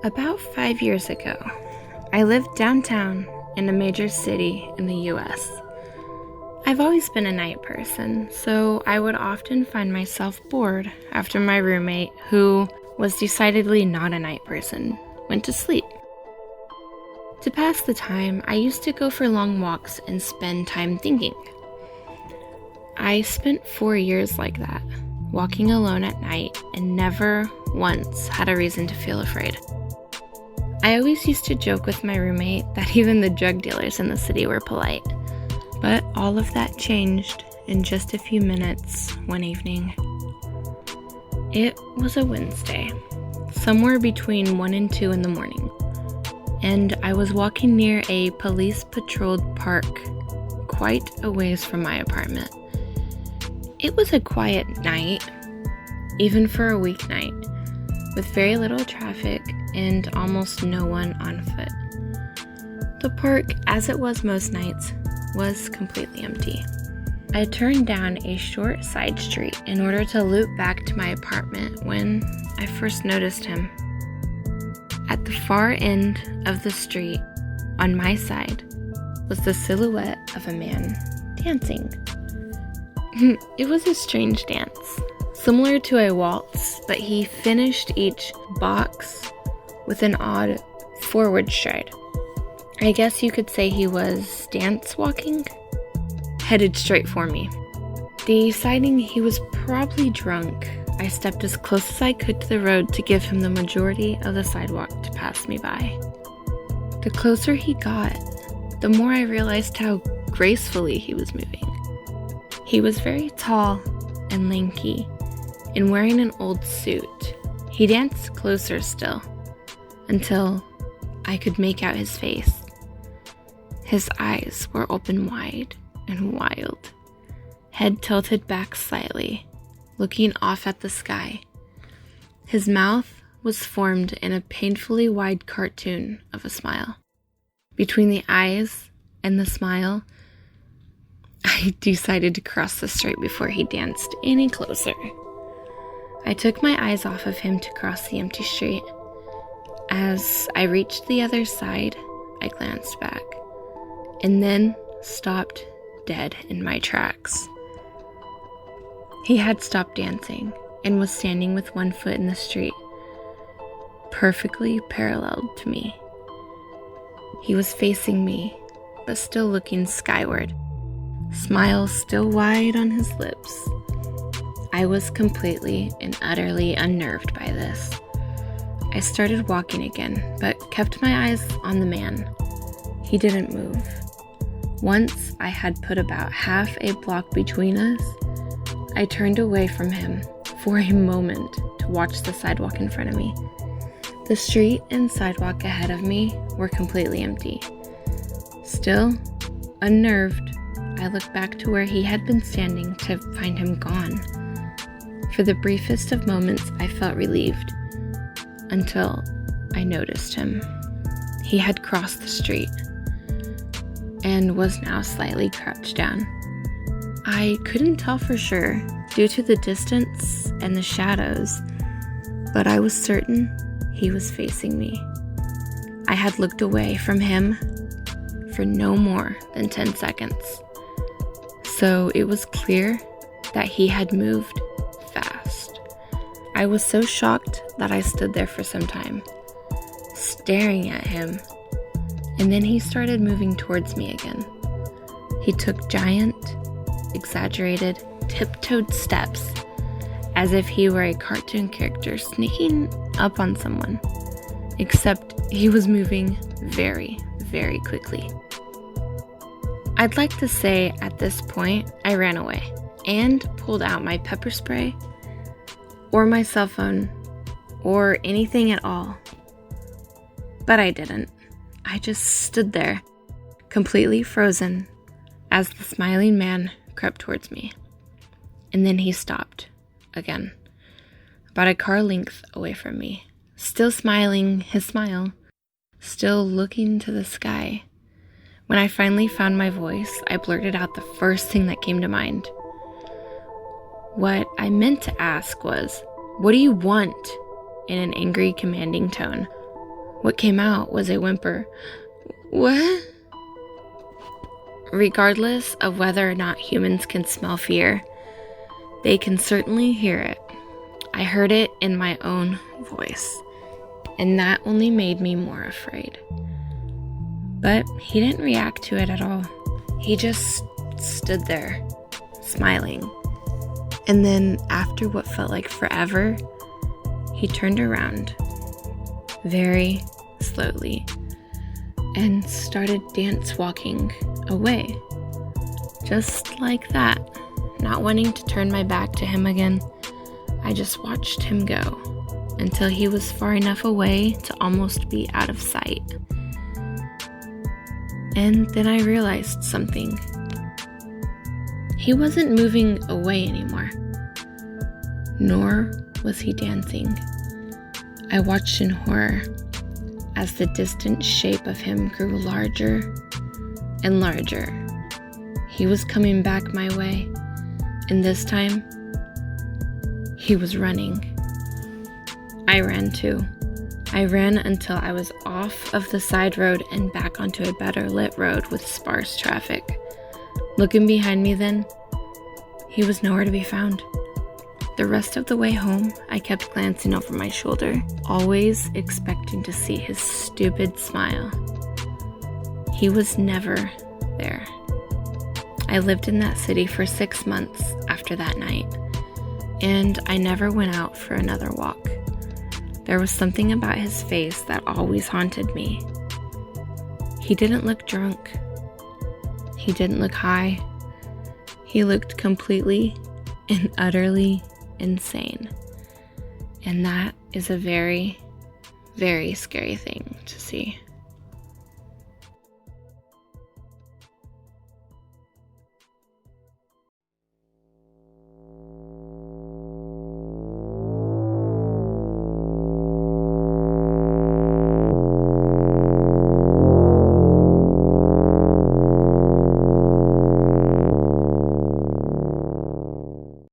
About 5 years ago, I lived downtown in a major city in the US. I've always been a night person, so I would often find myself bored after my roommate, who was decidedly not a night person, went to sleep. To pass the time, I used to go for long walks and spend time thinking. I spent 4 years like that, walking alone at night, and never once had a reason to feel afraid. I always used to joke with my roommate that even the drug dealers in the city were polite. But all of that changed in just a few minutes one evening. It was a Wednesday, somewhere between 1 and 2 in the morning, and I was walking near a police-patrolled park quite a ways from my apartment. It was a quiet night, even for a weeknight, with very little traffic and almost no one on foot. The park, as it was most nights, was completely empty. I turned down a short side street in order to loop back to my apartment when I first noticed him. At the far end of the street, on my side, was the silhouette of a man dancing. It was a strange dance, similar to a waltz, but he finished each box with an odd forward stride. I guess you could say he was dance walking, headed straight for me. Deciding he was probably drunk, I stepped as close as I could to the road to give him the majority of the sidewalk to pass me by. The closer he got, the more I realized how gracefully he was moving. He was very tall and lanky, and wearing an old suit. He danced closer still, until I could make out his face. His eyes were open wide and wild, head tilted back slightly, looking off at the sky. His mouth was formed in a painfully wide cartoon of a smile. Between the eyes and the smile, I decided to cross the street before he danced any closer. I took my eyes off of him to cross the empty street. As I reached the other side, I glanced back, and then stopped dead in my tracks. He had stopped dancing and was standing with one foot in the street, perfectly parallel to me. He was facing me, but still looking skyward, smile still wide on his lips. I was completely and utterly unnerved by this. I started walking again, but kept my eyes on the man. He didn't move. Once I had put about half a block between us, I turned away from him for a moment to watch the sidewalk in front of me. The street and sidewalk ahead of me were completely empty. Still, unnerved, I looked back to where he had been standing to find him gone. For the briefest of moments, I felt relieved, until I noticed him. He had crossed the street and was now slightly crouched down. I couldn't tell for sure due to the distance and the shadows, but I was certain he was facing me. I had looked away from him for no more than 10 seconds, so it was clear that he had moved fast. I was so shocked that I stood there for some time, staring at him, and then he started moving towards me again. He took giant, exaggerated, tiptoed steps, as if he were a cartoon character sneaking up on someone, except he was moving very, very quickly. I'd like to say at this point, I ran away and pulled out my pepper spray or my cell phone or anything at all. But I didn't. I just stood there, completely frozen, as the smiling man crept towards me. And then he stopped, again, about a car length away from me, still smiling his smile, still looking to the sky. When I finally found my voice, I blurted out the first thing that came to mind. What I meant to ask was, "What do you want?" in an angry, commanding tone. What came out was a whimper. What? Regardless of whether or not humans can smell fear, they can certainly hear it. I heard it in my own voice, and that only made me more afraid. But he didn't react to it at all. He just stood there, smiling. And then, after what felt like forever, he turned around, very slowly, and started dance walking away. Just like that, not wanting to turn my back to him again, I just watched him go until he was far enough away to almost be out of sight. And then I realized something. He wasn't moving away anymore, nor was he dancing. I watched in horror as the distant shape of him grew larger and larger. He was coming back my way, and this time, he was running. I ran too. I ran until I was off of the side road and back onto a better lit road with sparse traffic. Looking behind me then, he was nowhere to be found. The rest of the way home, I kept glancing over my shoulder, always expecting to see his stupid smile. He was never there. I lived in that city for 6 months after that night, and I never went out for another walk. There was something about his face that always haunted me. He didn't look drunk. He didn't look high. He looked completely and utterly insane. And that is a very, very scary thing to see.